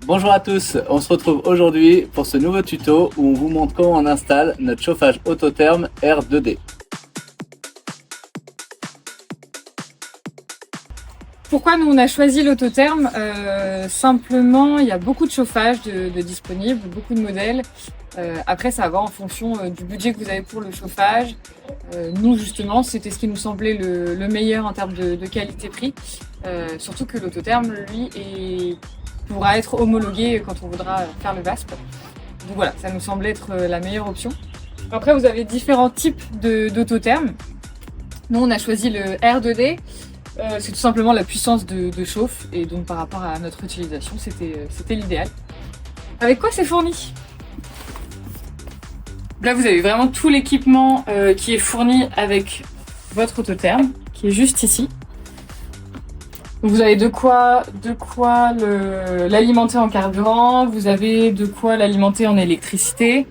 Bonjour à tous, on se retrouve aujourd'hui pour ce nouveau tuto où on vous montre comment on installe notre chauffage Autotherm R2D. Pourquoi nous on a choisi l'Autotherm? Simplement, il y a beaucoup de chauffage de disponibles, beaucoup de modèles. Après, ça va en fonction du budget que vous avez pour le chauffage. Nous, justement, c'était ce qui nous semblait le meilleur en termes de qualité-prix. Surtout que l'Autotherm, lui, pourra être homologué quand on voudra faire le VASP. Donc voilà, ça nous semblait être la meilleure option. Après, vous avez différents types d'Autotherm. Nous, on a choisi le R2D. C'est tout simplement la puissance de chauffe et donc par rapport à notre utilisation, c'était l'idéal. Avec quoi c'est fourni? Là, vous avez vraiment tout l'équipement qui est fourni avec votre Autotherm, qui est juste ici. Donc vous avez de quoi l'alimenter en carburant, vous avez de quoi l'alimenter en électricité.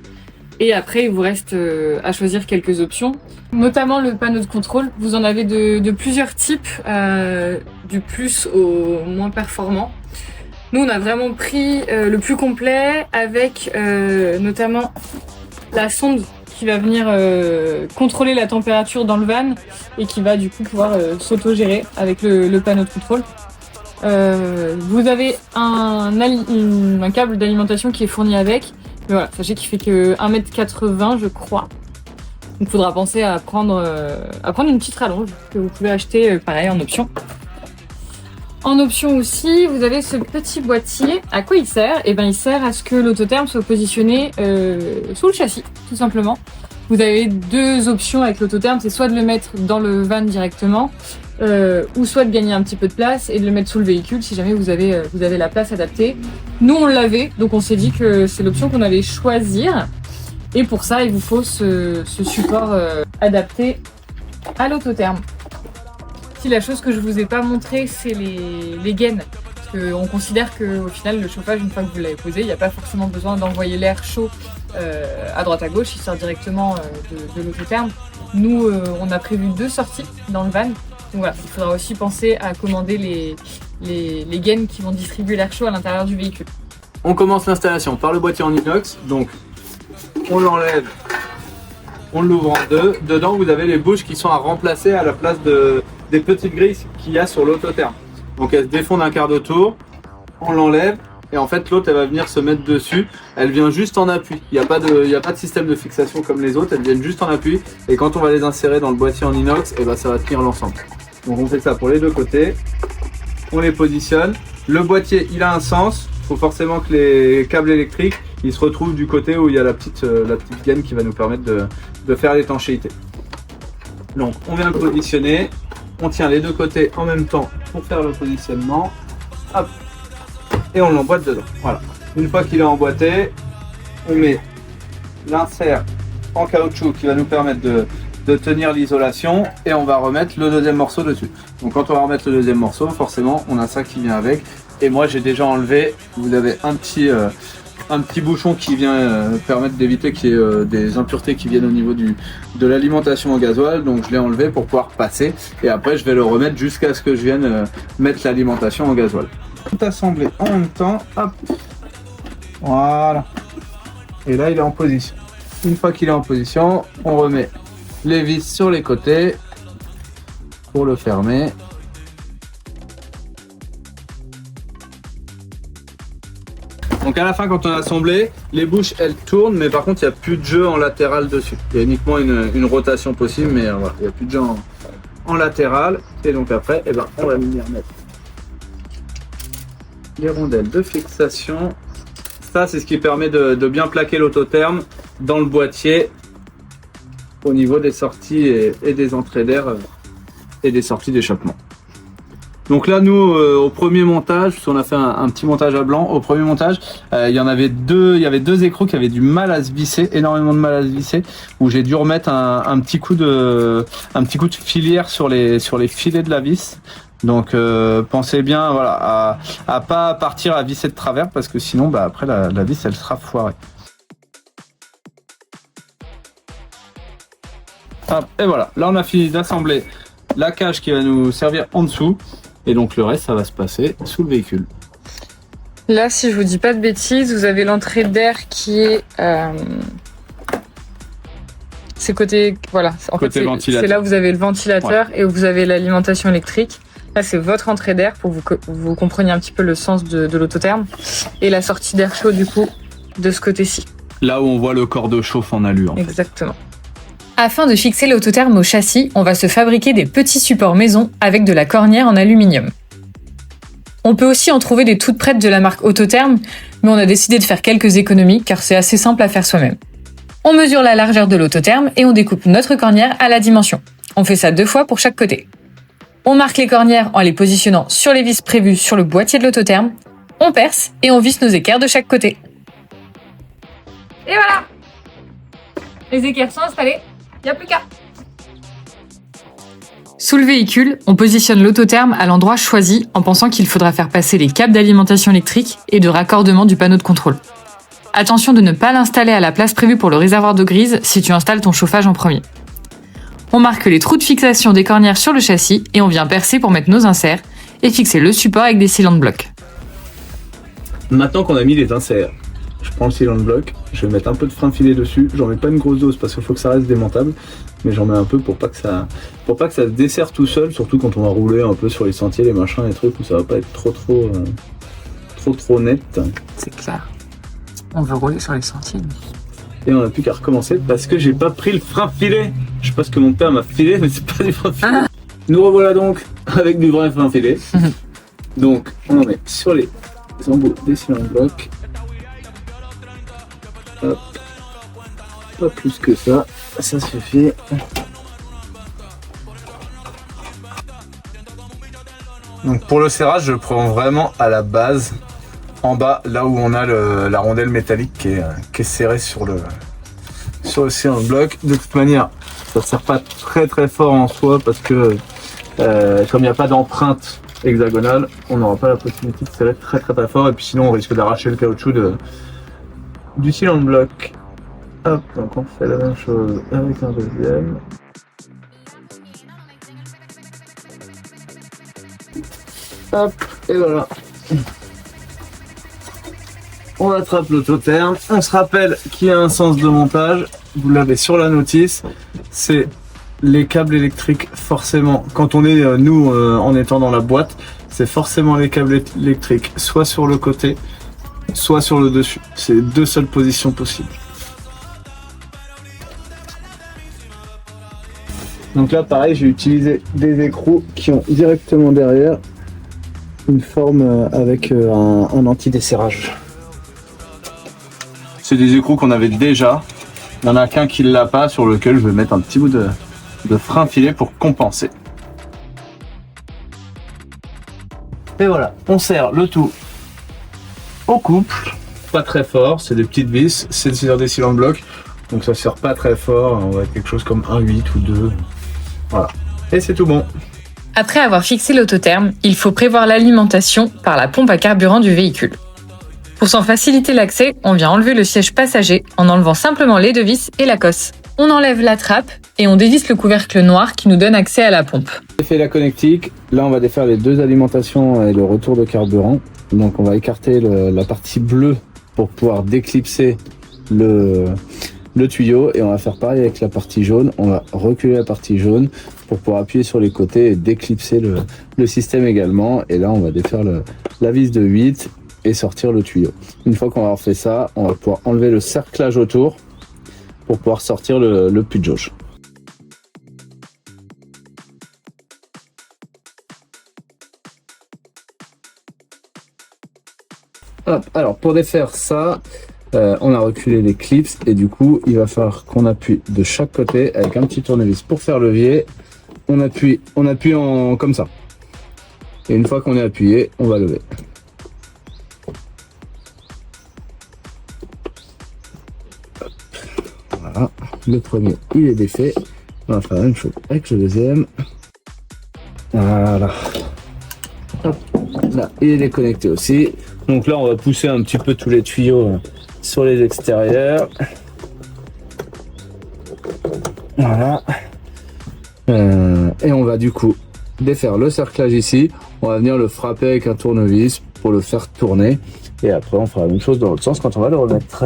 Et après, il vous reste à choisir quelques options, notamment le panneau de contrôle. Vous en avez de plusieurs types, du plus au moins performant. Nous, on a vraiment pris le plus complet avec notamment la sonde qui va venir contrôler la température dans le van et qui va du coup pouvoir s'auto-gérer avec le panneau de contrôle. Vous avez un câble d'alimentation qui est fourni avec. Mais voilà, sachez qu'il fait que 1,80 m je crois. Donc il faudra penser à prendre une petite rallonge que vous pouvez acheter pareil en option. En option aussi, vous avez ce petit boîtier. À quoi il sert? Eh bien, il sert à ce que l'Autotherm soit positionné sous le châssis, tout simplement. Vous avez deux options avec l'Autotherm, c'est soit de le mettre dans le van directement, ou soit de gagner un petit peu de place et de le mettre sous le véhicule si jamais vous avez la place adaptée. Nous, on l'avait, donc on s'est dit que c'est l'option qu'on allait choisir. Et pour ça, il vous faut ce support adapté à l'Autotherm. Si la chose que je vous ai pas montré, c'est les gaines. Parce qu'on considère qu'au final, le chauffage, une fois que vous l'avez posé, il n'y a pas forcément besoin d'envoyer l'air chaud à droite à gauche, il sort directement de l'Autotherm. Nous, on a prévu 2 sorties dans le van. Donc voilà, il faudra aussi penser à commander les gaines qui vont distribuer l'air chaud à l'intérieur du véhicule. On commence l'installation par le boîtier en inox, donc on l'enlève, on l'ouvre en deux. Dedans, vous avez les bouches qui sont à remplacer à la place des petites grilles qu'il y a sur l'Autotherm. Donc elles se défont d'un quart de tour, on l'enlève et en fait l'autre elle va venir se mettre dessus. Elle vient juste en appui, il n'y a pas de système de fixation comme les autres, elles viennent juste en appui et quand on va les insérer dans le boîtier en inox, et ben ça va tenir l'ensemble. Donc on fait ça pour les deux côtés, on les positionne. Le boîtier il a un sens, il faut forcément que les câbles électriques ils se retrouvent du côté où il y a la petite gaine qui va nous permettre de faire l'étanchéité. Donc on vient le positionner. On tient les deux côtés en même temps pour faire le positionnement. Hop. Et on l'emboîte dedans. Voilà. Une fois qu'il est emboîté, on met l'insert en caoutchouc qui va nous permettre de tenir l'isolation et on va remettre le deuxième morceau dessus. Donc quand on va remettre le deuxième morceau, forcément on a ça qui vient avec. Et moi j'ai déjà enlevé, vous avez un petit bouchon qui vient permettre d'éviter qu'il y ait des impuretés qui viennent au niveau de l'alimentation en gasoil, donc je l'ai enlevé pour pouvoir passer et après je vais le remettre jusqu'à ce que je vienne mettre l'alimentation en gasoil. Tout assemblé en même temps, hop, voilà, et là il est en position. Une fois qu'il est en position, on remet les vis sur les côtés pour le fermer. Donc à la fin quand on a assemblé, les bouches elles tournent mais par contre il n'y a plus de jeu en latéral dessus. Il y a uniquement une rotation possible mais voilà, il n'y a plus de jeu en latéral. Et donc après on va venir mettre les rondelles de fixation. Ça c'est ce qui permet de bien plaquer l'Autotherm dans le boîtier au niveau des sorties et des entrées d'air et des sorties d'échappement. Donc là, nous, au premier montage, parce qu'on a fait un petit montage à blanc, au premier montage, il y avait deux écrous qui avaient du mal à se visser, énormément de mal à se visser, où j'ai dû remettre un petit coup de filière sur les filets de la vis. Donc pensez bien, voilà, à pas partir à visser de travers, parce que sinon, après la vis, elle sera foirée. Hop, et voilà, là on a fini d'assembler la cage qui va nous servir en dessous. Et donc le reste, ça va se passer sous le véhicule. Là, si je vous dis pas de bêtises, vous avez l'entrée d'air qui est... c'est côté... Voilà, en Côté fait, ventilateur. c'est là où vous avez le ventilateur et où vous avez l'alimentation électrique. Là, c'est votre entrée d'air pour que vous compreniez un petit peu le sens de l'autotherme. Et la sortie d'air chaud, du coup, de ce côté-ci. Là où on voit le corps de chauffe en alu, en fait. Exactement. Afin de fixer l'autotherme au châssis, on va se fabriquer des petits supports maison avec de la cornière en aluminium. On peut aussi en trouver des toutes prêtes de la marque Autotherme, mais on a décidé de faire quelques économies car c'est assez simple à faire soi-même. On mesure la largeur de l'autotherme et on découpe notre cornière à la dimension. On fait ça 2 fois pour chaque côté. On marque les cornières en les positionnant sur les vis prévues sur le boîtier de l'autotherme. On perce et on visse nos équerres de chaque côté. Et voilà! Les équerres sont installées, il n'y a plus qu'à. Sous le véhicule, on positionne l'autotherme à l'endroit choisi en pensant qu'il faudra faire passer les câbles d'alimentation électrique et de raccordement du panneau de contrôle. Attention de ne pas l'installer à la place prévue pour le réservoir d'eau grise si tu installes ton chauffage en premier. On marque les trous de fixation des cornières sur le châssis et on vient percer pour mettre nos inserts et fixer le support avec des cylindres blocs. Maintenant qu'on a mis les inserts, je prends le cylinder bloc, je vais mettre un peu de frein filet dessus. J'en mets pas une grosse dose parce qu'il faut que ça reste démontable, mais j'en mets un peu pour pas que ça se desserre tout seul, surtout quand on va rouler un peu sur les sentiers, les machins, les trucs où ça va pas être trop net. C'est clair. On veut rouler sur les sentiers. Et on n'a plus qu'à recommencer parce que j'ai pas pris le frein filet. Je sais pas ce que mon père m'a filé, mais c'est pas du frein filet. Nous revoilà donc avec du vrai frein filet. Donc on en met sur les embouts des cylindres blocs. Hop. Pas plus que ça, ça suffit. Donc pour le serrage, je prends vraiment à la base, en bas, là où on a la rondelle métallique qui est serrée sur le cylinder bloc. De toute manière, ça ne sert pas très fort en soi parce que comme il n'y a pas d'empreinte hexagonale, on n'aura pas la possibilité de serrer très fort et puis sinon on risque d'arracher le caoutchouc du cylinder bloc. Hop, donc on fait la même chose avec un deuxième. Hop, et voilà. On attrape l'autotherme. On se rappelle qu'il y a un sens de montage. Vous l'avez sur la notice. C'est les câbles électriques, forcément. Quand on est, nous, en étant dans la boîte, c'est forcément les câbles électriques, soit sur le côté, soit sur le dessus. C'est les 2 seules positions possibles. Donc là, pareil, j'ai utilisé des écrous qui ont directement derrière une forme avec un anti-desserrage. C'est des écrous qu'on avait déjà. Il n'y en a qu'un qui ne l'a pas, sur lequel je vais mettre un petit bout de frein filet pour compenser. Et voilà, on serre le tout au couple. Pas très fort, c'est des petites vis, c'est des cylindres blocs. Donc ça ne serre pas très fort, on va être quelque chose comme 1,8 ou 2. Voilà, et c'est tout bon. Après avoir fixé l'autotherme, il faut prévoir l'alimentation par la pompe à carburant du véhicule. Pour s'en faciliter l'accès, on vient enlever le siège passager en enlevant simplement les 2 vis et la cosse. On enlève la trappe et on dévisse le couvercle noir qui nous donne accès à la pompe. J'ai fait la connectique, là on va défaire les 2 alimentations et le retour de carburant. Donc on va écarter la partie bleue pour pouvoir déclipser le tuyau et on va faire pareil avec la partie jaune. On va reculer la partie jaune pour pouvoir appuyer sur les côtés et déclipser le système également. Et là on va défaire la vis de 8 et sortir le tuyau. Une fois qu'on va avoir fait ça, on va pouvoir enlever le cerclage autour pour pouvoir sortir le puits de jauge. Hop, alors pour défaire ça, on a reculé les clips et du coup il va falloir qu'on appuie de chaque côté avec un petit tournevis pour faire levier. On appuie comme ça. Et une fois qu'on est appuyé, on va lever. Hop. Voilà, le premier il est défait. On va faire la même chose avec le deuxième. Voilà. Hop. Là, il est déconnecté aussi. Donc là, on va pousser un petit peu tous les tuyaux sur les extérieurs. Voilà. Et on va du coup défaire le cerclage ici. On va venir le frapper avec un tournevis pour le faire tourner. Et après on fera la même chose dans l'autre sens quand on va le remettre.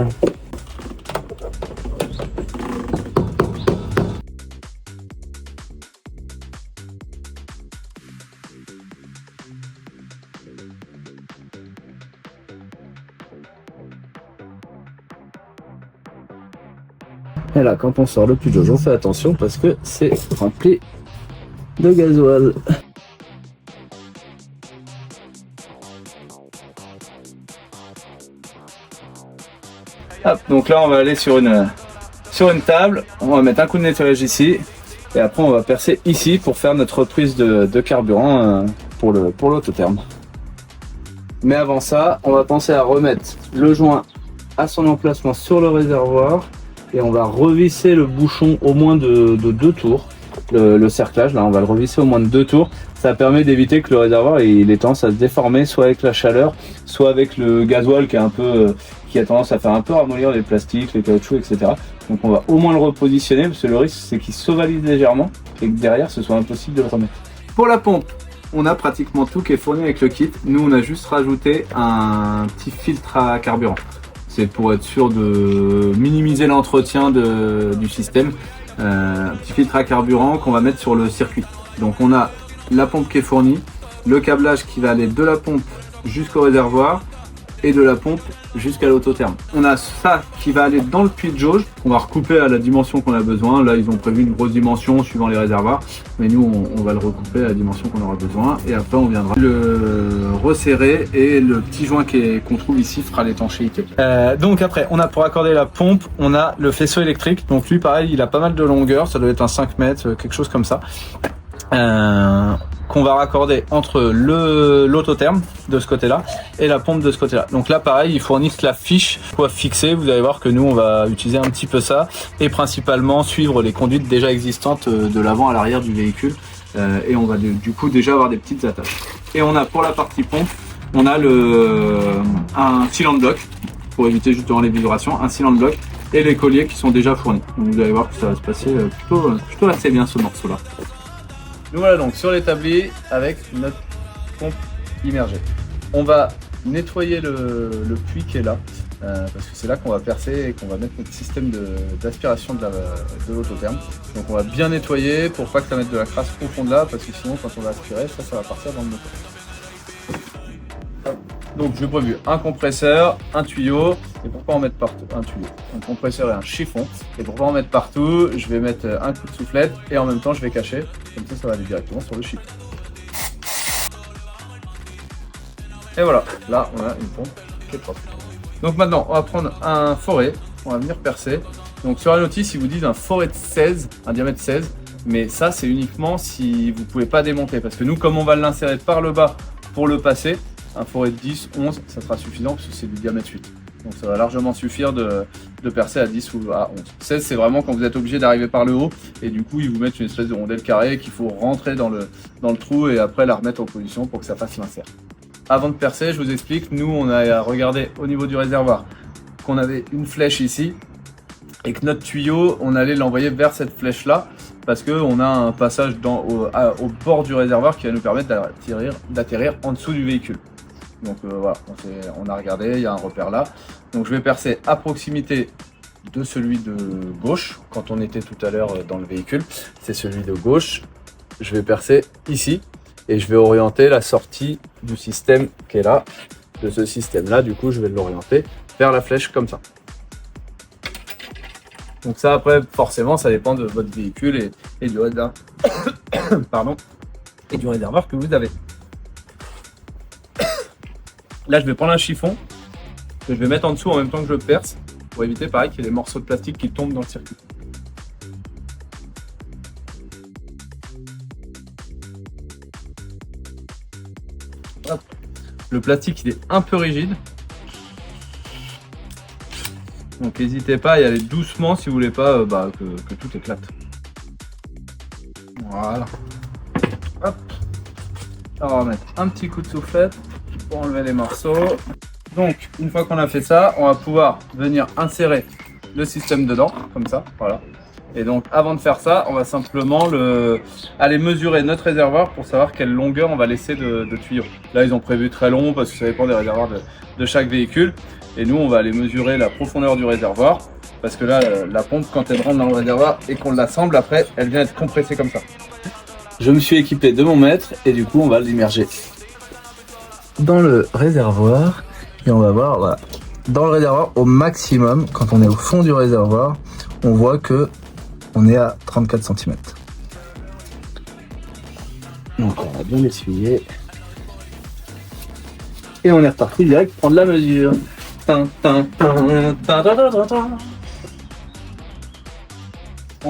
Et là, quand on sort le Pujol, on fait attention parce que c'est rempli de gasoil. Hop, donc là, on va aller sur une table. On va mettre un coup de nettoyage ici. Et après, on va percer ici pour faire notre reprise de carburant pour l'autotherme. Mais avant ça, on va penser à remettre le joint à son emplacement sur le réservoir. Et on va revisser le bouchon au moins de 2 tours. Le cerclage, là, on va le revisser au moins de 2 tours. Ça permet d'éviter que le réservoir il ait tendance à se déformer, soit avec la chaleur, soit avec le gasoil qui a tendance à faire un peu ramollir les plastiques, les caoutchoucs, etc. Donc on va au moins le repositionner parce que le risque c'est qu'il s'ovalise légèrement et que derrière ce soit impossible de le remettre. Pour la pompe, on a pratiquement tout qui est fourni avec le kit. Nous, on a juste rajouté un petit filtre à carburant. C'est pour être sûr de minimiser l'entretien du système. Un petit filtre à carburant qu'on va mettre sur le circuit. Donc on a la pompe qui est fournie, le câblage qui va aller de la pompe jusqu'au réservoir et de la pompe jusqu'à l'autotherme. On a ça qui va aller dans le puits de jauge, qu'on va recouper à la dimension qu'on a besoin. Là, ils ont prévu une grosse dimension suivant les réservoirs, mais nous, on va le recouper à la dimension qu'on aura besoin. Et après, on viendra le resserrer et le petit joint qu'on trouve ici fera l'étanchéité. Donc après, on a pour accorder la pompe, on a le faisceau électrique. Donc lui, pareil, il a pas mal de longueur, ça doit être un 5 mètres, quelque chose comme ça. Qu'on va raccorder entre l'autotherme de ce côté-là et la pompe de ce côté-là. Donc là, pareil, ils fournissent la fiche quoi fixer. Vous allez voir que nous, on va utiliser un petit peu ça et principalement suivre les conduites déjà existantes de l'avant à l'arrière du véhicule. Et on va du coup déjà avoir des petites attaches. Et on a pour la partie pompe, on a un cylinder block pour éviter justement les vibrations, un cylinder block et les colliers qui sont déjà fournis. Donc vous allez voir que ça va se passer plutôt assez bien ce morceau-là. Nous voilà donc sur l'établi avec notre pompe immergée. On va nettoyer le puits qui est là, parce que c'est là qu'on va percer et qu'on va mettre notre système d'aspiration de l'autotherme. Donc on va bien nettoyer pour pas que ça mette de la crasse profonde là, parce que sinon quand on va aspirer, ça va partir dans le moteur. Donc j'ai prévu un compresseur, un tuyau, et pour pas en mettre partout, un tuyau, un compresseur et un chiffon. Et pour pas en mettre partout, je vais mettre un coup de soufflette et en même temps je vais cacher, comme ça va aller directement sur le chiffon. Et voilà, là on a une pompe qui est propre. Donc maintenant on va prendre un forêt, on va venir percer. Donc sur la notice ils vous disent un forêt de 16, un diamètre 16, mais ça c'est uniquement si vous pouvez pas démonter, parce que nous comme on va l'insérer par le bas pour le passer, un forêt de 10, 11, ça sera suffisant parce que c'est du diamètre 8. Donc ça va largement suffire de percer à 10 ou à 11. 16, c'est vraiment quand vous êtes obligé d'arriver par le haut et du coup ils vous mettent une espèce de rondelle carrée qu'il faut rentrer dans le trou et après la remettre en position pour que ça fasse l'insert. Avant de percer, je vous explique, nous on a regardé au niveau du réservoir qu'on avait une flèche ici et que notre tuyau, on allait l'envoyer vers cette flèche là parce qu'on a un passage au bord du réservoir qui va nous permettre d'atterrir en dessous du véhicule. Donc voilà, on a regardé, il y a un repère là. Donc je vais percer à proximité de celui de gauche, quand on était tout à l'heure dans le véhicule. C'est celui de gauche. Je vais percer ici et je vais orienter la sortie du système qui est là. De ce système là, du coup, je vais l'orienter vers la flèche comme ça. Donc ça après, forcément, ça dépend de votre véhicule et du réservoir. Pardon. Et du réservoir que vous avez. Là, je vais prendre un chiffon que je vais mettre en dessous en même temps que je perce pour éviter, pareil, qu'il y ait des morceaux de plastique qui tombent dans le circuit. Hop. Le plastique, il est un peu rigide. Donc, n'hésitez pas à y aller doucement si vous voulez pas que tout éclate. Voilà. Hop. Alors, on va mettre un petit coup de soufflette pour enlever les morceaux. Donc une fois qu'on a fait ça, on va pouvoir venir insérer le système dedans, comme ça, voilà. Et donc avant de faire ça, on va simplement aller mesurer notre réservoir pour savoir quelle longueur on va laisser de tuyaux. Là ils ont prévu très long parce que ça dépend des réservoirs de chaque véhicule. Et nous on va aller mesurer la profondeur du réservoir. Parce que là la pompe quand elle rentre dans le réservoir et qu'on l'assemble après, elle vient être compressée comme ça. Je me suis équipé de mon mètre et du coup on va l'immerger dans le réservoir. Et on va voir, voilà, dans le réservoir au maximum, quand on est au fond du réservoir, on voit que on est à 34 cm. Donc on va bien essuyer. Et on est reparti direct prendre la mesure. On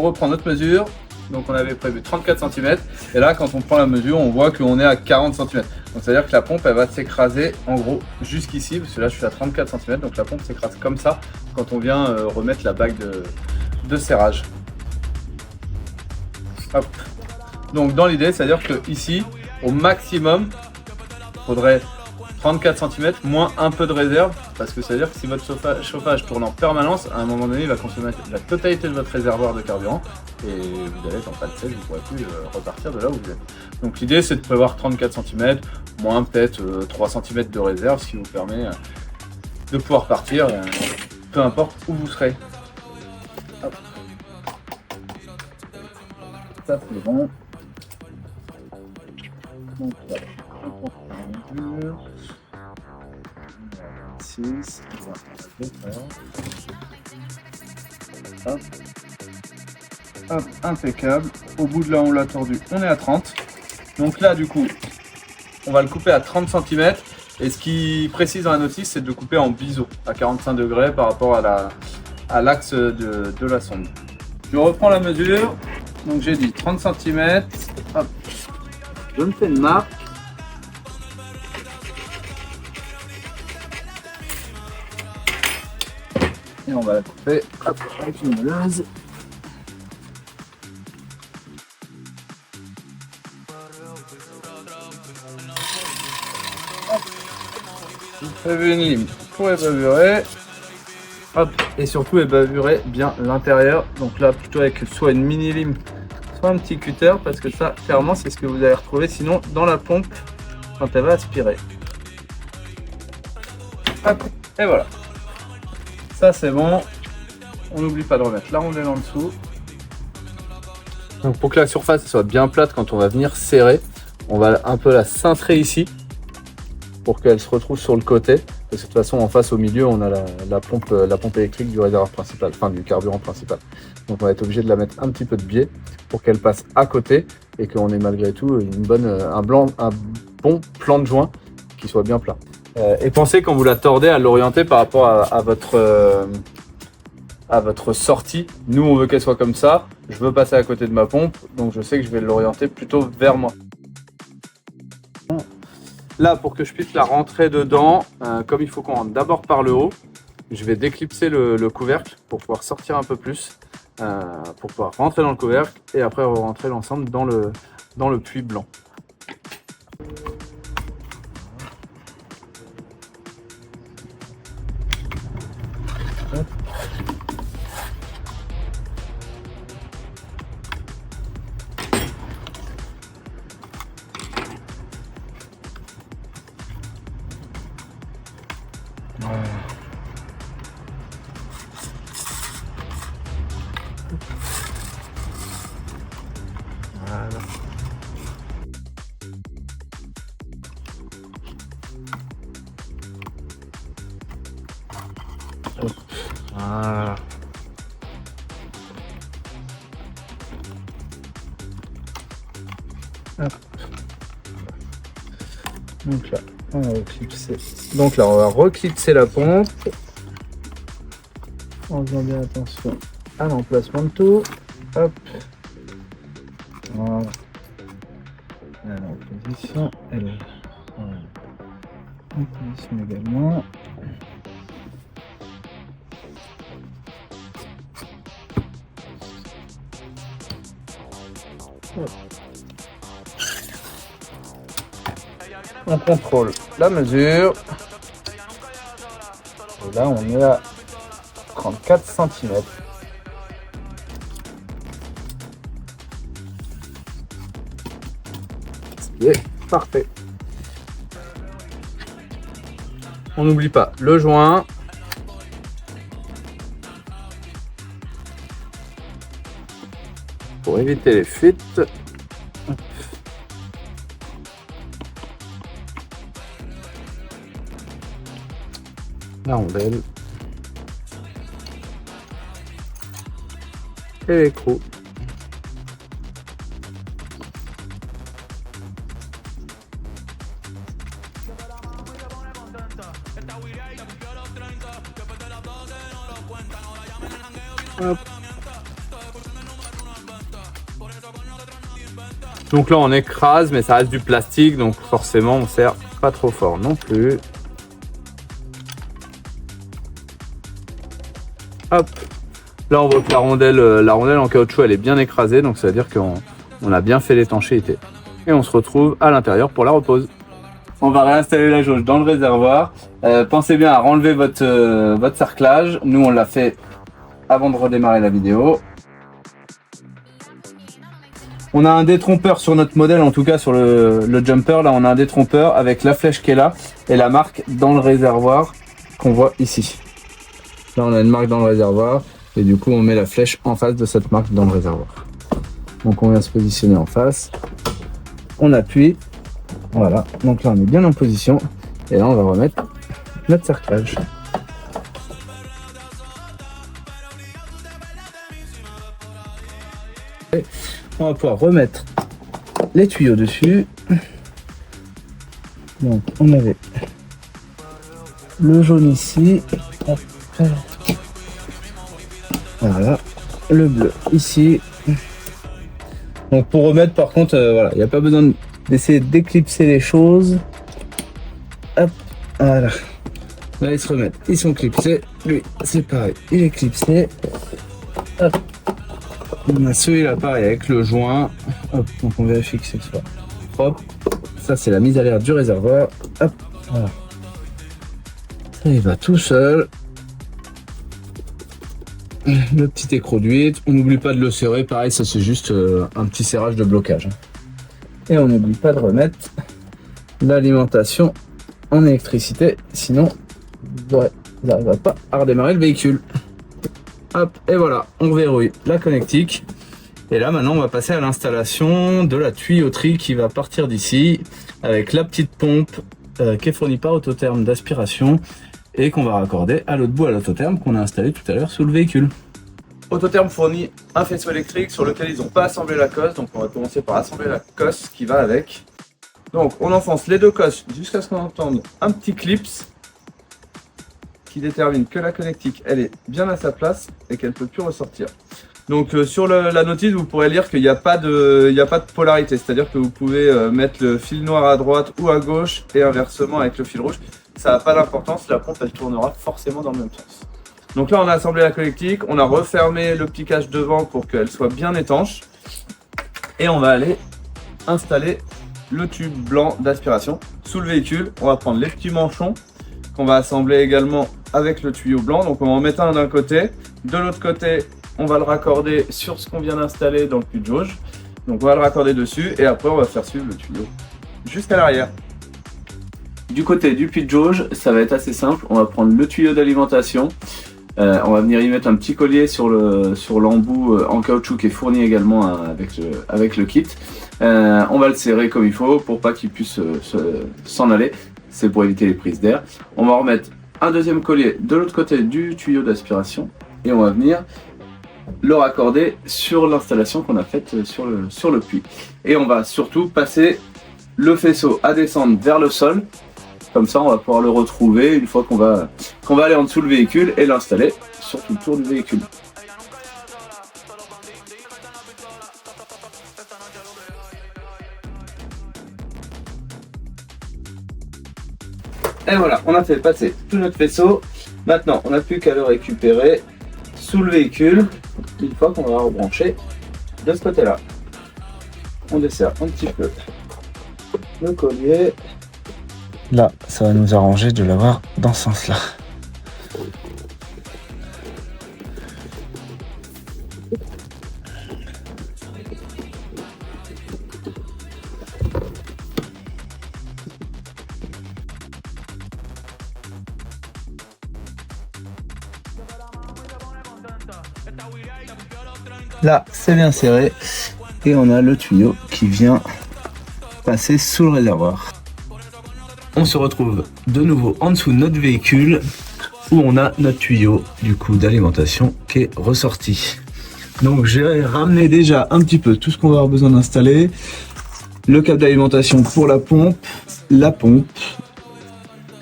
reprend notre mesure. Donc on avait prévu 34 cm. Et là quand on prend la mesure, on voit qu'on est à 40 cm. Donc c'est à dire que la pompe elle va s'écraser en gros jusqu'ici. Parce que là je suis à 34 cm. Donc la pompe s'écrase comme ça quand on vient remettre la bague de serrage. Hop. Donc dans l'idée, c'est-à-dire que ici, au maximum, il faudrait 34 cm moins un peu de réserve, parce que c'est-à-dire que si votre chauffage tourne en permanence, à un moment donné, il va consommer la totalité de votre réservoir de carburant, et vous allez être en panne sèche, vous ne pourrez plus repartir de là où vous êtes. Donc l'idée, c'est de prévoir 34 cm, moins peut-être 3 cm de réserve, ce qui vous permet de pouvoir partir, peu importe où vous serez. Hop. Ça c'est bon. Donc voilà, on prend la mesure. 6, hop. Hop, impeccable. Au bout de là, on l'a tordu, on est à 30. Donc là, du coup, on va le couper à 30 cm. Et ce qui précise dans la notice, c'est de le couper en biseau à 45 degrés par rapport à l'axe de la sonde. Je reprends la mesure. Donc j'ai dit 30 cm. Hop. Je me fais une marque. Et on va la couper hop, avec une meuleuse. J'ai prévu une lime pour ébavurer. Hop. Et surtout ébavurer bien l'intérieur. Donc là plutôt avec soit une mini lime, soit un petit cutter, parce que ça clairement c'est ce que vous allez retrouver sinon dans la pompe quand elle va aspirer. Hop. Et voilà. Ça c'est bon. On n'oublie pas de remettre la rondelle en dessous. Donc pour que la surface soit bien plate quand on va venir serrer, on va un peu la cintrer ici pour qu'elle se retrouve sur le côté. Parce que de toute façon en face au milieu on a la pompe électrique du réservoir principal, enfin du carburant principal. Donc on va être obligé de la mettre un petit peu de biais pour qu'elle passe à côté et qu'on ait malgré tout un bon plan de joint qui soit bien plat. Et pensez quand vous la tordez à l'orienter par rapport à votre sortie. Nous on veut qu'elle soit comme ça, je veux passer à côté de ma pompe, donc je sais que je vais l'orienter plutôt vers moi. Là pour que je puisse la rentrer dedans, comme il faut qu'on rentre d'abord par le haut, je vais déclipser le couvercle pour pouvoir sortir un peu plus, pour pouvoir rentrer dans le couvercle et après rentrer l'ensemble dans le puits blanc. Voilà. Voilà. Hop. Donc là, on va reclipser. Donc là, on va reclipser la pompe en faisant bien attention à l'emplacement de tout. Hop. Voilà. Elle est en position. Elle est en position également. Hop. On contrôle la mesure. Et là, on est à 34 cm. plié. Parfait. On n'oublie pas le joint. Pour éviter les fuites. La rondelle. Et l'écrou. Hop. Donc là on écrase, mais ça reste du plastique, donc forcément on serre pas trop fort non plus. Hop. Là on voit que la rondelle en caoutchouc elle est bien écrasée, donc ça veut dire qu'on a bien fait l'étanchéité. Et on se retrouve à l'intérieur pour la repose. On va réinstaller la jauge dans le réservoir. Pensez bien à renlever votre cerclage. Nous on l'a fait avant de redémarrer la vidéo. On a un détrompeur sur notre modèle, en tout cas sur le jumper. Là on a un détrompeur avec la flèche qui est là et la marque dans le réservoir qu'on voit ici. Là on a une marque dans le réservoir et du coup on met la flèche en face de cette marque dans le réservoir. Donc on vient se positionner en face. On appuie. Voilà, donc là on est bien en position et là on va remettre notre cerclage. Et on va pouvoir remettre les tuyaux dessus. Donc on avait le jaune ici. Hop. Voilà, le bleu ici. Donc pour remettre par contre, voilà, il n'y a pas besoin d'essayer d'éclipser les choses. Hop, voilà. Là ils se remettent, ils sont clipsés. Lui c'est pareil, il est clipsé. Hop. On a celui-là pareil avec le joint. Hop, donc on vérifie que c'est soit propre. Ça c'est la mise à l'air du réservoir. Hop, voilà. Ça il va tout seul. Le petit écrou d'huile, on n'oublie pas de le serrer, pareil ça c'est juste un petit serrage de blocage. Et on n'oublie pas de remettre l'alimentation en électricité, sinon vous n'arriverez pas à redémarrer le véhicule. Hop, et voilà, on verrouille la connectique. Et là maintenant on va passer à l'installation de la tuyauterie qui va partir d'ici avec la petite pompe qui est fournie par Autotherm d'aspiration et qu'on va raccorder à l'autre bout à l'Autotherm qu'on a installé tout à l'heure sous le véhicule. Autotherm fournit un faisceau électrique sur lequel ils n'ont pas assemblé la cosse, donc on va commencer par assembler la cosse qui va avec. Donc on enfonce les deux cosses jusqu'à ce qu'on entende un petit clips qui détermine que la connectique elle est bien à sa place et qu'elle ne peut plus ressortir. Donc sur la notice vous pourrez lire qu'il n'y a pas de polarité, c'est-à-dire que vous pouvez mettre le fil noir à droite ou à gauche et inversement avec le fil rouge. Ça n'a pas d'importance, la pompe elle tournera forcément dans le même sens. Donc là on a assemblé la connectique, on a refermé le petit cache devant pour qu'elle soit bien étanche. Et on va aller installer le tube blanc d'aspiration sous le véhicule. On va prendre les petits manchons qu'on va assembler également avec le tuyau blanc. Donc on va en mettre un d'un côté, de l'autre côté on va le raccorder sur ce qu'on vient d'installer dans le puits de jauge. Donc on va le raccorder dessus et après on va faire suivre le tuyau jusqu'à l'arrière. Du côté du puits de jauge, ça va être assez simple. On va prendre le tuyau d'alimentation. On va venir y mettre un petit collier sur l'embout en caoutchouc qui est fourni également avec le kit. On va le serrer comme il faut pour pas qu'il puisse s'en aller. C'est pour éviter les prises d'air. On va remettre un deuxième collier de l'autre côté du tuyau d'aspiration et on va venir le raccorder sur l'installation qu'on a faite sur le puits. Et on va surtout passer le faisceau à descendre vers le sol. Comme ça, on va pouvoir le retrouver une fois qu'on va aller en dessous le véhicule et l'installer sur tout le tour du véhicule. Et voilà, on a fait passer tout notre faisceau. Maintenant, on n'a plus qu'à le récupérer sous le véhicule une fois qu'on va rebrancher de ce côté-là. On desserre un petit peu le collier. Là, ça va nous arranger de l'avoir dans ce sens-là. Là, c'est bien serré. Et on a le tuyau qui vient passer sous le réservoir. On se retrouve de nouveau en dessous de notre véhicule où on a notre tuyau du coup d'alimentation qui est ressorti. Donc j'ai ramené déjà un petit peu tout ce qu'on va avoir besoin d'installer. Le câble d'alimentation pour la pompe,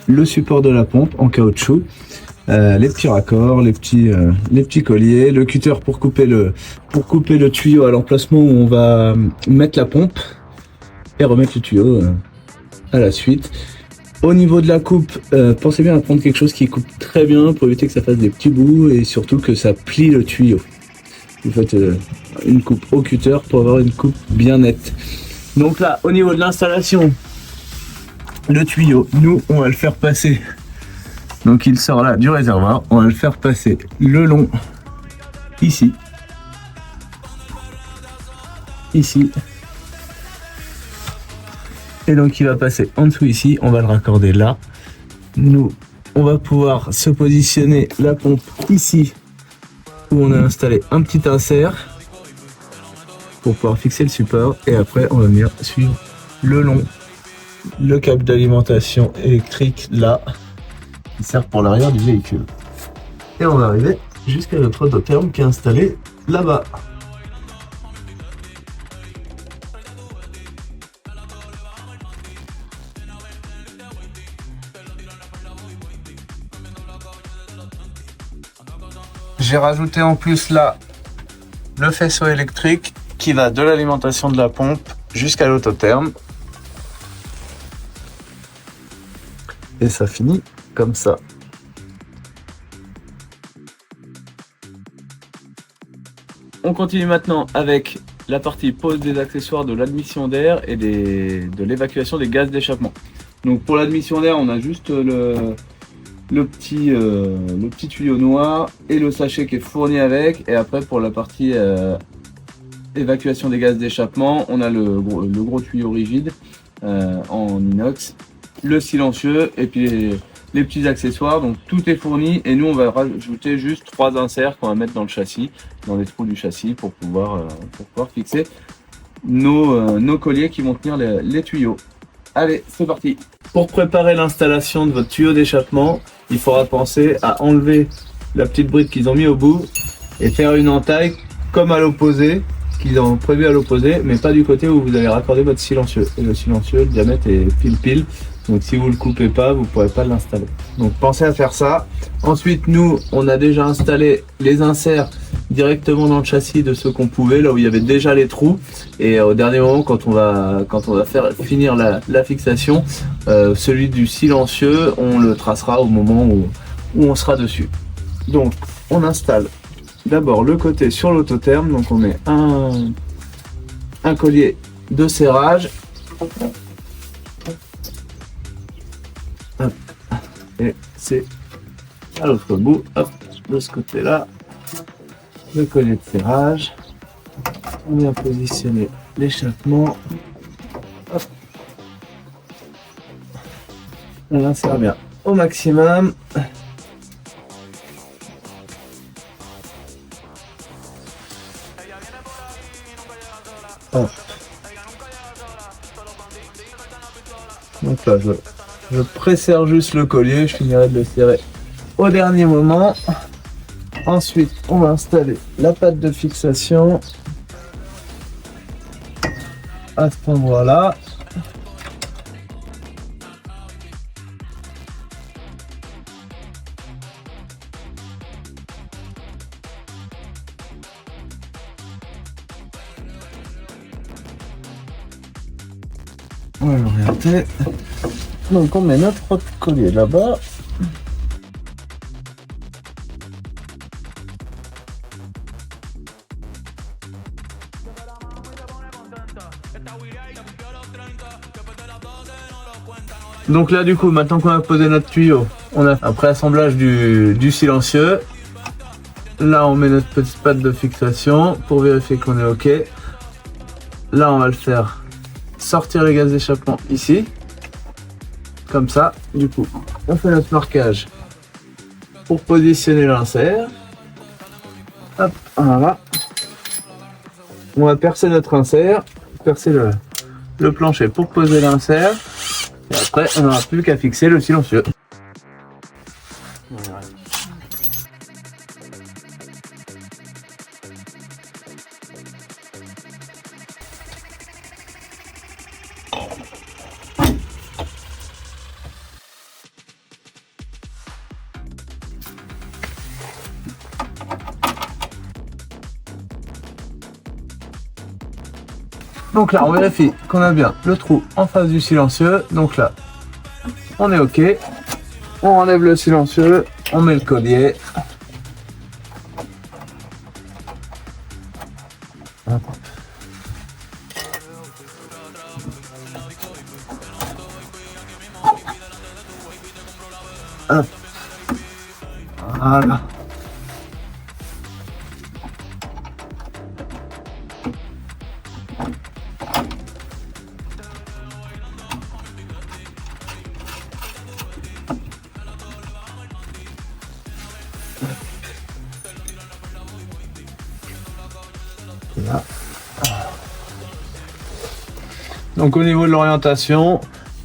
le support de la pompe en caoutchouc, les petits raccords, les petits colliers, le cutter pour couper le tuyau à l'emplacement où on va mettre la pompe et remettre le tuyau à la suite. Au niveau de la coupe, pensez bien à prendre quelque chose qui coupe très bien pour éviter que ça fasse des petits bouts et surtout que ça plie le tuyau. Vous faites une coupe au cutter pour avoir une coupe bien nette. Donc là, au niveau de l'installation, le tuyau, nous, on va le faire passer. Donc il sort là du réservoir, on va le faire passer le long, ici, et donc il va passer en dessous ici, on va le raccorder là. Nous, on va pouvoir se positionner la pompe ici, où on a installé un petit insert pour pouvoir fixer le support, et après on va venir suivre le long, le câble d'alimentation électrique là, qui sert pour l'arrière du véhicule. Et on va arriver jusqu'à notre autotherme qui est installé là-bas. J'ai rajouté en plus là le faisceau électrique qui va de l'alimentation de la pompe jusqu'à l'autotherme. Et ça finit comme ça. On continue maintenant avec la partie pose des accessoires de l'admission d'air et de l'évacuation des gaz d'échappement. Donc pour l'admission d'air, on a juste le petit tuyau noir et le sachet qui est fourni avec. Et après pour la partie évacuation des gaz d'échappement, on a le gros tuyau rigide en inox, le silencieux et puis les petits accessoires. Donc tout est fourni et nous on va rajouter juste 3 inserts qu'on va mettre dans le châssis, dans les trous du châssis pour pouvoir fixer nos colliers qui vont tenir les tuyaux. Allez, c'est parti. Pour préparer l'installation de votre tuyau d'échappement, il faudra penser à enlever la petite bride qu'ils ont mis au bout et faire une entaille comme à l'opposé, qu'ils ont prévu à l'opposé, mais pas du côté où vous allez raccorder votre silencieux. Et le silencieux, le diamètre est pile. Donc si vous ne le coupez pas, vous ne pourrez pas l'installer. Donc pensez à faire ça. Ensuite, nous, on a déjà installé les inserts directement dans le châssis de ceux qu'on pouvait, là où il y avait déjà les trous. Et au dernier moment, quand on va finir la fixation, celui du silencieux, on le tracera au moment où on sera dessus. Donc on installe d'abord le côté sur l'autotherme. Donc on met un collier de serrage. Hop. Et c'est à l'autre bout, hop, de ce côté là, le collier de serrage. On vient positionner l'échappement. Hop. On insère bien au maximum. Hop. Donc là, je presserre juste le collier, je finirai de le serrer au dernier moment. Ensuite, on va installer la patte de fixation à cet endroit-là. On va l'orienter. Donc on met notre collier là-bas. Donc là du coup, maintenant qu'on a posé notre tuyau, on a un préassemblage du silencieux. Là on met notre petite patte de fixation pour vérifier qu'on est OK. Là on va le faire sortir les gaz d'échappement ici. Comme ça, du coup, on fait notre marquage pour positionner l'insert. Hop, voilà. On va percer notre insert, percer le plancher pour poser l'insert. Et après, on n'aura plus qu'à fixer le silencieux. Voilà. Donc là, on vérifie qu'on a bien le trou en face du silencieux. Donc là, on est OK. On enlève le silencieux, on met le collier. Hop. Hop. Voilà. Là. Donc au niveau de l'orientation,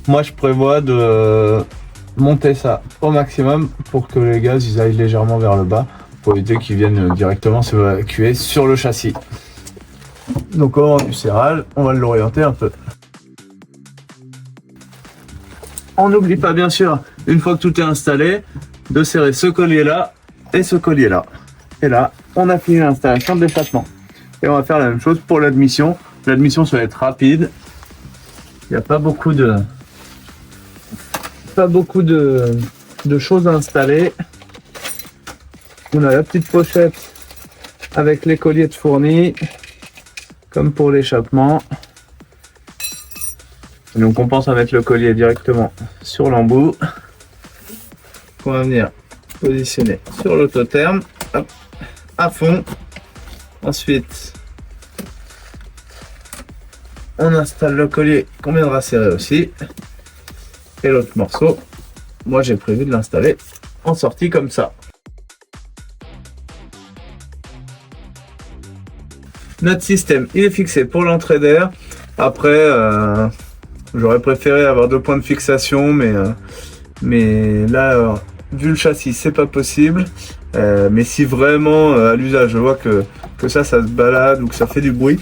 moi je prévois de monter ça au maximum pour que les gaz ils aillent légèrement vers le bas pour éviter qu'ils viennent directement s'évacuer sur le châssis. Donc au moment du serrage, on va l'orienter un peu. On n'oublie pas bien sûr, une fois que tout est installé, de serrer ce collier là et ce collier là. Et là, on a fini l'installation de l'échappement. Et on va faire la même chose pour l'admission. L'admission, ça va être rapide. Il n'y a pas beaucoup de choses à installer. On a la petite pochette avec les colliers de fournis, comme pour l'échappement. Et donc on pense à mettre le collier directement sur l'embout. On va venir positionner sur l'autotherme, hop, à fond. Ensuite, on installe le collier qu'on viendra serrer aussi. Et l'autre morceau, moi j'ai prévu de l'installer en sortie comme ça. Notre système, il est fixé pour l'entrée d'air. Après, j'aurais préféré avoir 2 points de fixation, mais là, vu le châssis, c'est pas possible. Mais si vraiment à l'usage, je vois que ça se balade ou que ça fait du bruit,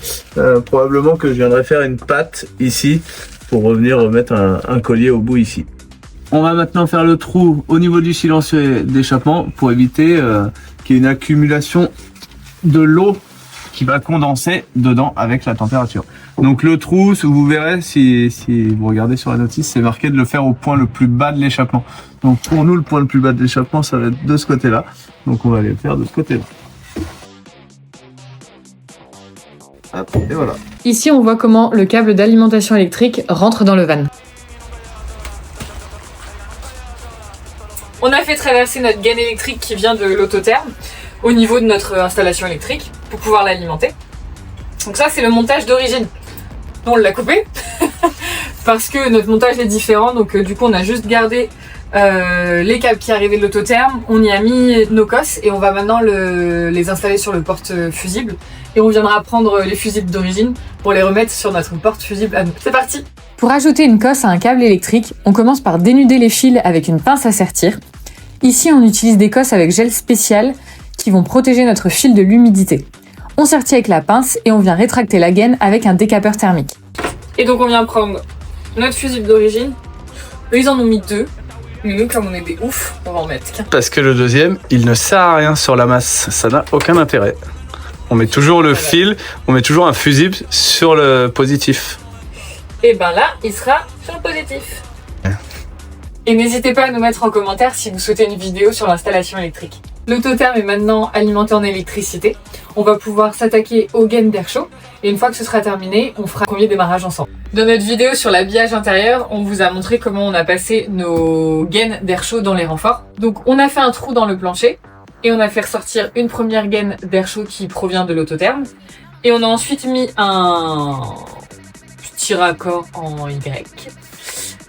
probablement que je viendrai faire une patte ici pour revenir remettre un collier au bout ici. On va maintenant faire le trou au niveau du silencieux d'échappement pour éviter qu'il y ait une accumulation de l'eau qui va condenser dedans avec la température. Donc le trou, vous verrez si vous regardez sur la notice, c'est marqué de le faire au point le plus bas de l'échappement. Donc pour nous, le point le plus bas de l'échappement, ça va être de ce côté-là. Donc on va aller le faire de ce côté-là. Et voilà. Ici, on voit comment le câble d'alimentation électrique rentre dans le van. On a fait traverser notre gaine électrique qui vient de l'autotherme au niveau de notre installation électrique pour pouvoir l'alimenter. Donc ça, c'est le montage d'origine. Nous, on l'a coupé parce que notre montage est différent. Donc du coup, on a juste gardé les câbles qui arrivaient de l'autotherme. On y a mis nos cosses et on va maintenant les installer sur le porte-fusible. Et on viendra prendre les fusibles d'origine pour les remettre sur notre porte-fusible à nous. C'est parti! Pour ajouter une cosse à un câble électrique, on commence par dénuder les fils avec une pince à sertir. Ici, on utilise des cosses avec gel spécial qui vont protéger notre fil de l'humidité. On sertit avec la pince et on vient rétracter la gaine avec un décapeur thermique. Et donc on vient prendre notre fusible d'origine. Eux, ils en ont mis 2. Mais nous, comme on est des oufs, on va en mettre qu'un. Parce que le deuxième, il ne sert à rien sur la masse. Ça n'a aucun intérêt. On met toujours le fil, on met toujours un fusible sur le positif. Et ben là, il sera sur le positif. Et n'hésitez pas à nous mettre en commentaire si vous souhaitez une vidéo sur l'installation électrique. L'autotherme est maintenant alimenté en électricité. On va pouvoir s'attaquer aux gaines d'air chaud. Et une fois que ce sera terminé, on fera un premier démarrage ensemble. Dans notre vidéo sur l'habillage intérieur, on vous a montré comment on a passé nos gaines d'air chaud dans les renforts. Donc on a fait un trou dans le plancher et on a fait ressortir une première gaine d'air chaud qui provient de l'autotherme. Et on a ensuite mis un petit raccord en Y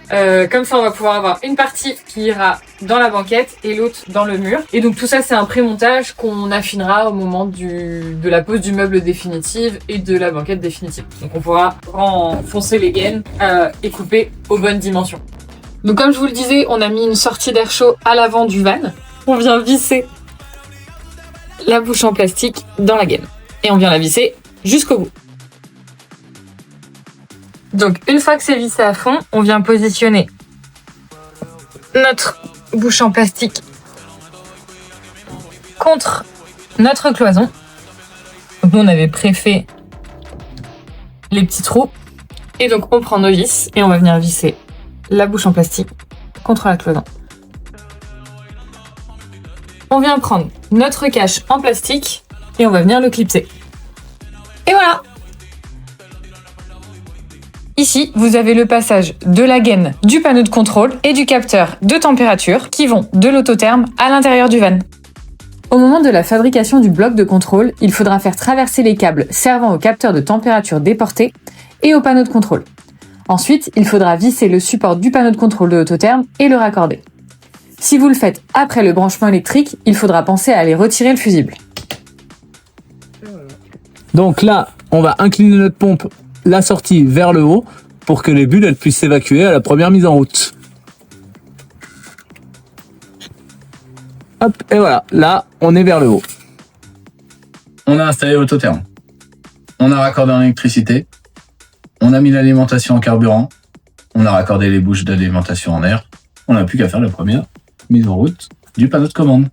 Comme ça, on va pouvoir avoir une partie qui ira dans la banquette et l'autre dans le mur. Et donc tout ça, c'est un pré-montage qu'on affinera au moment de la pose du meuble définitive et de la banquette définitive. Donc on pourra enfoncer les gaines et couper aux bonnes dimensions. Donc comme je vous le disais, on a mis une sortie d'air chaud à l'avant du van. On vient visser la bouche en plastique dans la gaine. Et on vient la visser jusqu'au bout. Donc une fois que c'est vissé à fond, on vient positionner notre bouche en plastique contre notre cloison. Donc nous on avait préfait les petits trous. Et donc on prend nos vis et on va venir visser la bouche en plastique contre la cloison. On vient prendre notre cache en plastique et on va venir le clipser. Et voilà! Ici, vous avez le passage de la gaine du panneau de contrôle et du capteur de température qui vont de l'autotherme à l'intérieur du van. Au moment de la fabrication du bloc de contrôle, il faudra faire traverser les câbles servant au capteur de température déporté et au panneau de contrôle. Ensuite, il faudra visser le support du panneau de contrôle de l'autotherme et le raccorder. Si vous le faites après le branchement électrique, il faudra penser à aller retirer le fusible. Donc là, on va incliner notre pompe, la sortie vers le haut, pour que les bulles elles puissent s'évacuer à la première mise en route. Hop, et voilà, là, on est vers le haut. On a installé l'autotherme. On a raccordé en électricité. On a mis l'alimentation en carburant. On a raccordé les bouches d'alimentation en air. On n'a plus qu'à faire la première mise en route du panneau de commande.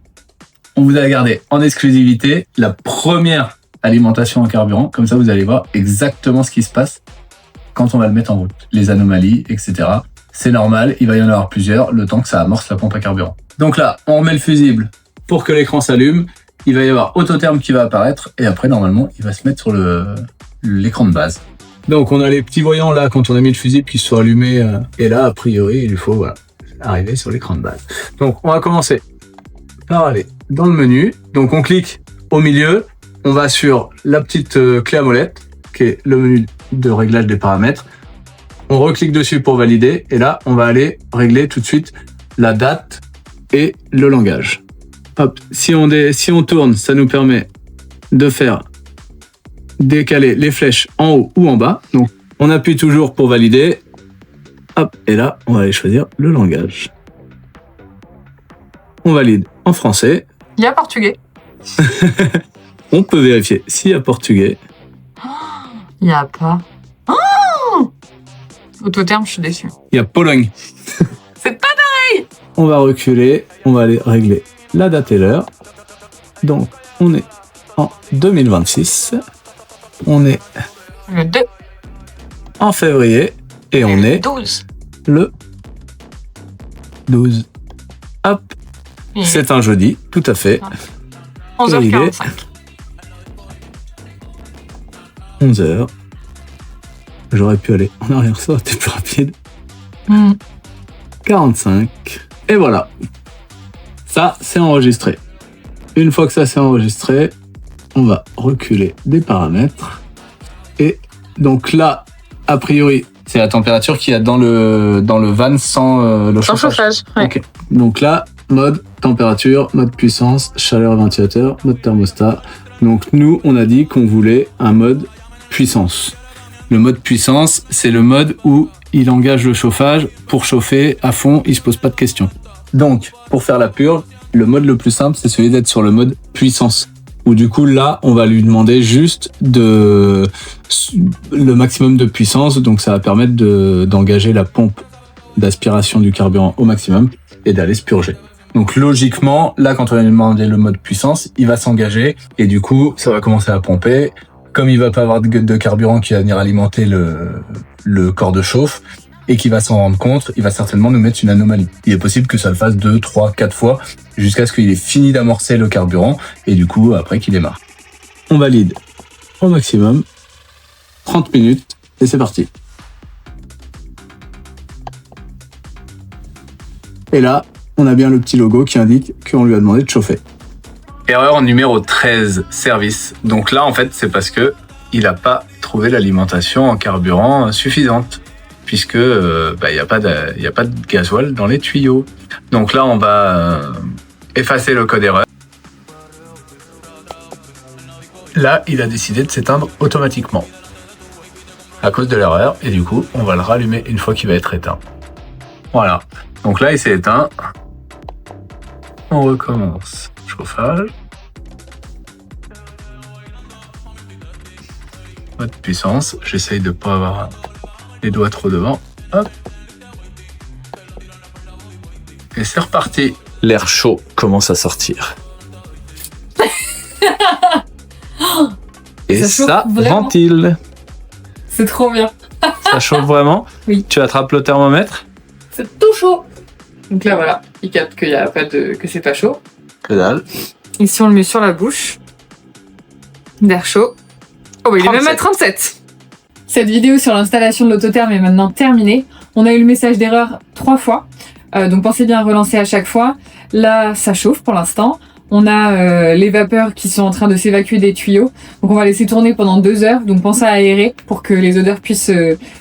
On vous a gardé en exclusivité la première alimentation en carburant. Comme ça, vous allez voir exactement ce qui se passe quand on va le mettre en route. Les anomalies, etc. C'est normal, il va y en avoir plusieurs, le temps que ça amorce la pompe à carburant. Donc là, on remet le fusible pour que l'écran s'allume. Il va y avoir autotherme qui va apparaître. Et après, normalement, il va se mettre sur l'écran de base. Donc, on a les petits voyants là, quand on a mis le fusible, qui se sont allumés. Et là, a priori, il lui faut voilà, arriver sur l'écran de base. Donc, on va commencer par aller dans le menu. Donc, on clique au milieu. On va sur la petite clé à molette, qui est le menu de réglage des paramètres. On reclique dessus pour valider. Et là, on va aller régler tout de suite la date et le langage. Hop, si on tourne, ça nous permet de faire décaler les flèches en haut ou en bas. Donc, on appuie toujours pour valider. Hop, et là, on va aller choisir le langage. On valide en français. Il y a portugais. On peut vérifier s'il y a portugais. Il n'y a pas. Oh, autotherme, je suis déçu. Il y a Pologne. C'est pas pareil. On va reculer, on va aller régler la date et l'heure. Donc, on est en 2026. On est le 2. En février. Et on est 12. Le 12. Hop. C'est un jeudi, tout à fait. 11h45. 11h. J'aurais pu aller en arrière, ça aurait été plus rapide. 45. Et voilà. Ça, c'est enregistré. Une fois que ça c'est enregistré, on va reculer des paramètres. Et donc là, a priori, c'est la température qu'il y a dans le van sans le chauffage. Sans chauffage, ouais. Okay. Donc là, mode température, mode puissance, chaleur ventilateur, mode thermostat. Donc nous, on a dit qu'on voulait un mode puissance. Le mode puissance, c'est le mode où il engage le chauffage pour chauffer à fond, il se pose pas de questions. Donc, pour faire la purge, le mode le plus simple, c'est celui d'être sur le mode puissance. Où du coup, là, on va lui demander juste le maximum de puissance. Donc, ça va permettre d'engager la pompe d'aspiration du carburant au maximum et d'aller se purger. Donc, logiquement, là, quand on va lui demander le mode puissance, il va s'engager et du coup, ça va commencer à pomper. Comme il va pas avoir de carburant qui va venir alimenter le corps de chauffe et qui va s'en rendre compte, il va certainement nous mettre une anomalie. Il est possible que ça le fasse 2, 3, 4 fois jusqu'à ce qu'il ait fini d'amorcer le carburant et du coup, après qu'il démarre. On valide au maximum 30 minutes et c'est parti. Et là, on a bien le petit logo qui indique qu'on lui a demandé de chauffer. Erreur numéro 13, service. Donc là, en fait, c'est parce que il n'a pas trouvé l'alimentation en carburant suffisante. puisque il n'y a pas de gasoil dans les tuyaux. Donc là, on va effacer le code erreur. Là, il a décidé de s'éteindre automatiquement à cause de l'erreur, et du coup, on va le rallumer une fois qu'il va être éteint. Voilà. Donc là, il s'est éteint. On recommence. Chauffage. Pas de puissance. J'essaye de pas avoir les doigts trop devant. Hop. Et c'est reparti. L'air chaud commence à sortir. Et ça ventile. C'est trop bien. Ça chauffe vraiment? Oui. Tu attrapes le thermomètre? C'est tout chaud. Donc là, voilà, il capte qu'il y a pas de, que c'est pas chaud. Que dalle. Ici, on le met sur la bouche. D'air chaud. Oh, bah, il 37. Est même à 37. Cette vidéo sur l'installation de l'autotherme est maintenant terminée. On a eu le message d'erreur 3 fois. Donc pensez bien à relancer à chaque fois. Là, ça chauffe pour l'instant. On a les vapeurs qui sont en train de s'évacuer des tuyaux. Donc on va laisser tourner pendant 2 heures. Donc pensez à aérer pour que les odeurs puissent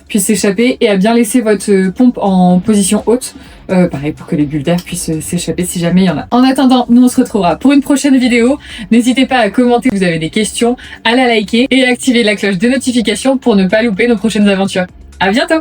s'échapper et à bien laisser votre pompe en position haute. Pareil pour que les bulles d'air puissent s'échapper si jamais il y en a. En attendant, nous on se retrouvera pour une prochaine vidéo. N'hésitez pas à commenter si vous avez des questions, à la liker et à activer la cloche de notification pour ne pas louper nos prochaines aventures. À bientôt!